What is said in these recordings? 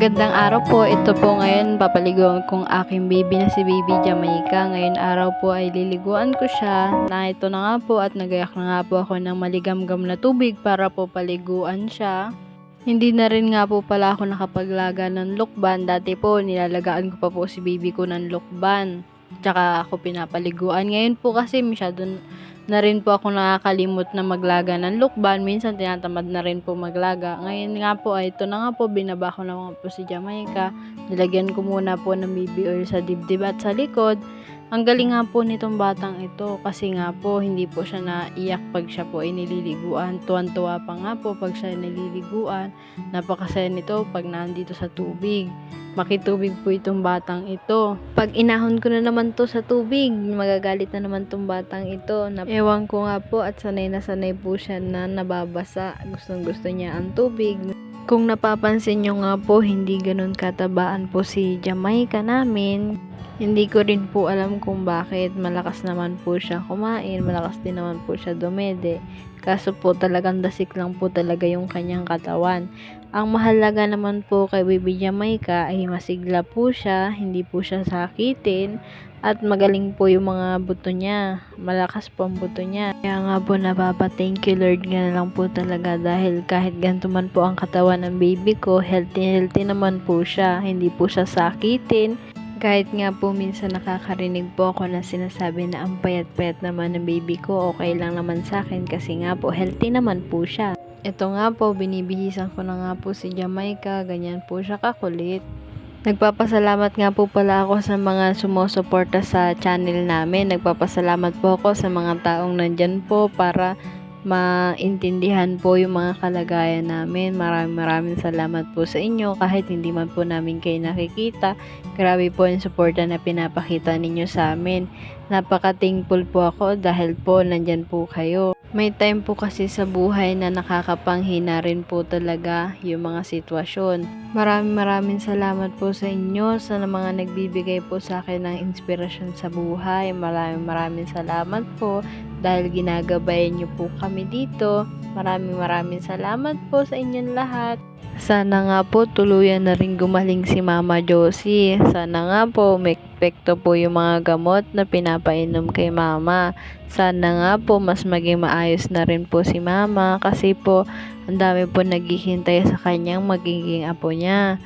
Magandang araw po. Ito po ngayon papaliguan kong aking baby na si Baby Jamaica. Ngayon araw po ay liliguan ko siya. Na ito na nga po at nagayak na nga po ako ng maligamgam na tubig para po paliguan siya. Hindi na rin nga po pala ako nakapaglaga ng lukban. Dati po nilalagaan ko pa po si baby ko ng lukban. Tsaka ako pinapaliguan. Ngayon po kasi masyado na rin po ako nakakalimot na maglaga ng lukban. Minsan tinatamad na rin po maglaga. Ngayon nga po ay ito na nga po, binaba ko na nga po si Jamaica. Nilagyan ko muna po ng baby oil sa dibdib at sa likod. Ang galing nga po nitong batang ito kasi nga po hindi po siya naiyak pag siya po ay nililiguan. Tuwan-tuwa pa nga po pag siya nililiguan. Napakasaya nito pag nandito sa tubig. Makitubig po itong batang ito. Pag inahon ko na naman to sa tubig, magagalit na naman itong batang ito. Ewan ko nga po at sanay na sanay po siya na nababasa. Gustong gusto niya ang tubig. Kung napapansin nyo nga po, hindi ganun katabaan po si Jamaica namin. Hindi ko rin po alam kung bakit. Malakas naman po siya kumain, malakas din naman po siya dumede. Kaso po talagang dasik lang po talaga yung kanyang katawan. Ang mahalaga naman po kay Baby Jamaica ay masigla po siya, hindi po siya sakitin, at magaling po yung mga buto niya. Malakas po ang buto niya. Kaya nga po thank you Lord nga lang po talaga dahil kahit ganito man po ang katawan ng baby ko, healthy naman po siya. Hindi po siya sakitin. Kahit nga po minsan nakakarinig po ako na sinasabi na ang payat-payat naman ng baby ko, okay lang naman sa akin kasi nga po healthy naman po siya. Ito nga po, binibihisan ko na nga po si Jamaica, ganyan po siya kakulit. Nagpapasalamat nga po pala ako sa mga sumusuporta sa channel namin. Nagpapasalamat po ako sa mga taong nandyan po para maintindihan po yung mga kalagayan namin. Maraming salamat po sa inyo. Kahit hindi man po namin kayo nakikita, grabe po yung suporta na pinapakita ninyo sa amin. Napaka-thankful po ako dahil po nandyan po kayo. May time po kasi sa buhay na nakakapanghina rin po talaga yung mga sitwasyon. Maraming salamat po sa inyo, sa mga nagbibigay po sa akin ng inspirasyon sa buhay. Maraming salamat po dahil ginagabayan niyo po kami dito. Maraming salamat po sa inyong lahat. Sana nga po tuluyan na rin gumaling si Mama Josie. Sana nga po may epekto po yung mga gamot na pinapainom kay Mama. Sana nga po mas maging maayos na rin po si Mama kasi po ang dami po naghihintay sa kanyang magiging apo niya.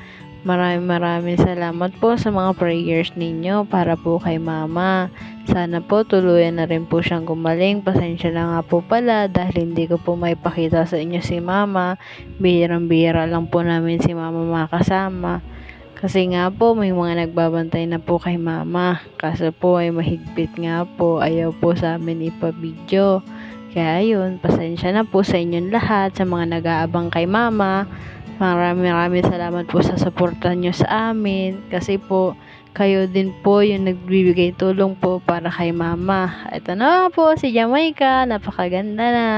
Maraming salamat po sa mga prayers ninyo para po kay Mama. Sana po tuluyan na rin po siyang gumaling. Pasensya na nga po pala dahil hindi ko po maipakita sa inyo si Mama. Bihirang-bihira lang po namin si Mama makasama. Kasi nga po may mga nagbabantay na po kay Mama. Kaso po ay mahigpit nga po. Ayaw po sa amin ipabidyo. Kaya yun, pasensya na po sa inyong lahat, sa mga nag-aabang kay Mama. Maraming salamat po sa suporta nyo sa amin kasi po kayo din po yung nagbibigay tulong po para kay Mama. Ito na po si Jamaica, napakaganda na.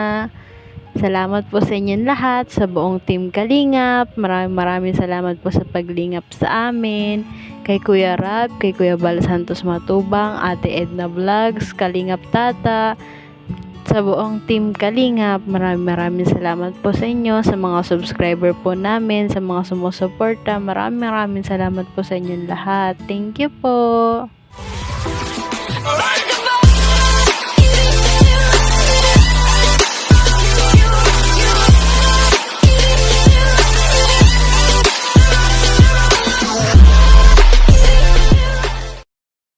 Salamat po sa inyong lahat, sa buong team Kalingap. Maraming salamat po sa paglingap sa amin. Kay Kuya Rab, kay Kuya Bal Santos Matubang, Ate Edna Vlogs, Kalingap Tata, sa buong team Kalingap. Maraming salamat po sa inyo, sa mga subscriber po namin, sa mga sumusuporta. Maraming salamat po sa inyong lahat. Thank you po.